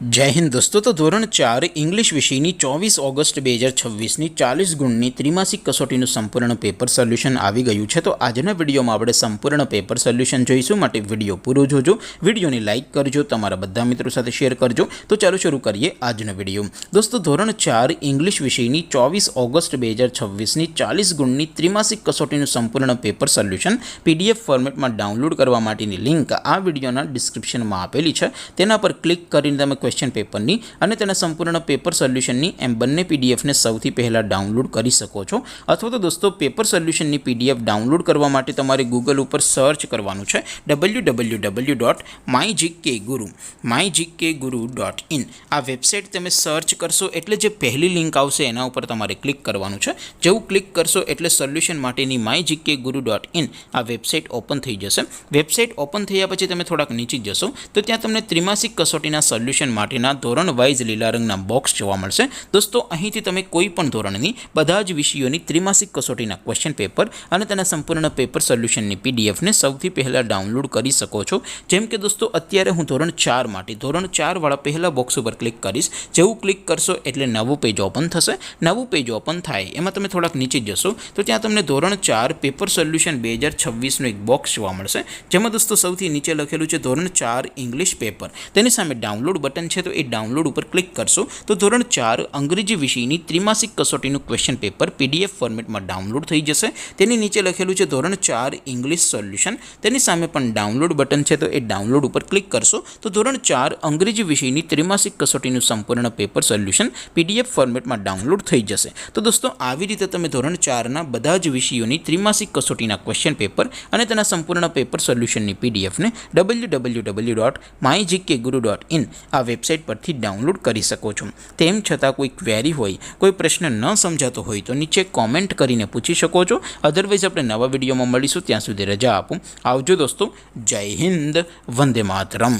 जय हिंद दोस्तों। तो धोरण 4 इंग्लिश विषयनी 24 ऑगस्ट 2026 40 गुणनी त्रिमासिक कसोटीનું સંપૂર્ણ પેપર સોલ્યુશન આવી ગયું છે। તો આજના વિડીયોમાં આપણે સંપૂર્ણ પેપર સોલ્યુશન જોઈશું, માટે વિડીયો પૂરો જોજો, વિડીયોને લાઇક કરજો, તમારા બધા મિત્રો સાથે શેર કરજો। તો ચાલો શરૂ કરીએ આજનો વિડીયો। દોસ્તો ધોરણ 4 ઇંગ્લિશ વિષયની 24 ઓગસ્ટ 2026 40 ગુણની ત્રિમાસિક કસોટીનું સંપૂર્ણ પેપર સોલ્યુશન PDF ફોર્મેટમાં ડાઉનલોડ કરવા માટેની લિંક આ વિડીયોના ડિસ્ક્રિપ્શનમાં આપેલી છે। તેના પર ક્લિક કરીને તમે क्वेश्चन पेपर नी अने तेना संपूर्ण पेपर सोल्यूशन नी एम बंने पीडीएफ ने सौथी पहला डाउनलॉड करी सको छो। अथवा तो दोस्तों पेपर सोल्यूशन नी पीडीएफ डाउनलॉड करवा माटे तमारे गूगल पर सर्च करवानुं छे www.mygkguru.in। आ वेबसाइट तमे सर्च करशो एटले जे पहली लिंक आवशे एना उपर तमारे क्लिक करवानुं छे। जेवुं क्लिक करशो एटले सोल्यूशन माटेनी mygkguru.in आ वेबसाइट ओपन थई जशे। वेबसाइट ओपन थया पछी तमे थोड़ाक नीचे जशो तो त्यां तमने त्रिमासिक कसोटीना सोल्यूशन माटेना धोरण वाइज लीला रंगना बॉक्स जोवा मळशे। दोस्तों અહીંથી તમે કોઈ પણ ધોરણની બધા જ વિષયોની ત્રિમાસિક કસોટીના ક્વેશ્ચન પેપર અને તેના સંપૂર્ણ પેપર સોલ્યુશનની પીડીએફ ને સૌથી પહેલા ડાઉનલોડ કરી શકો છો। જેમ કે દોસ્તો અત્યારે હું ધોરણ 4 માટે ધોરણ 4 વાળા પહેલા બોક્સ ઉપર ક્લિક કરીશ। જેવું ક્લિક કરશો એટલે નવું પેજ ઓપન થશે। નવું પેજ ઓપન થાય એમાં તમે થોડાક નીચે જશો તો ત્યાં તમને ધોરણ 4 પેપર સોલ્યુશન 2026 નો એક બોક્સ જોવા મળશે। જેમાં દોસ્તો સૌથી નીચે લખેલું છે ધોરણ 4 ઇંગ્લિશ પેપર। તેની સામે ડાઉનલોડ બટન છે तो ये डाउनलॉड पर क्लिक करशो तो धोरण 4 अंग्रेजी विषयनी त्रिमासिक कसोटीનું क्वेश्चन पेपर पीडीएफ फॉर्मेट में डाउनलॉड थई जशे। तेनी नीचे लखेलुं छे धोरण 4 इंग्लिश सोल्यूशन। तेनी सामे पण डाउनलॉड बटन छे तो ये डाउनलॉड पर क्लिक करशो तो धोरण 4 अंग्रेजी विषयनी त्रिमासिक कसोटीનું संपूर्ण पेपर सोल्यूशन पीडीएफ फॉर्मेट में डाउनलॉड थई जशे। तो दोस्तों આવી રીતે તમે ધોરણ 4 ના બધા જ વિષયોની ત્રિમાસિક કસોટીના ક્વેશ્ચન પેપર અને તેના સંપૂર્ણ પેપર સોલ્યુશનની પીડીએફ ને www.mygkguru.in આ વેબસાઇટ परथी डाउनलॉड करी सको छो। तेम छतां कोई क्वेरी होय, कोई प्रश्न न समजातो होय तो नीचे कॉमेंट करीने पूछी शको छो। अदरवाइज आपणे नवा विडियोमां मळीशुं, त्यां सुधी रजा आपो। आवजो दोस्तों। जय हिंद, वंदे मातरम।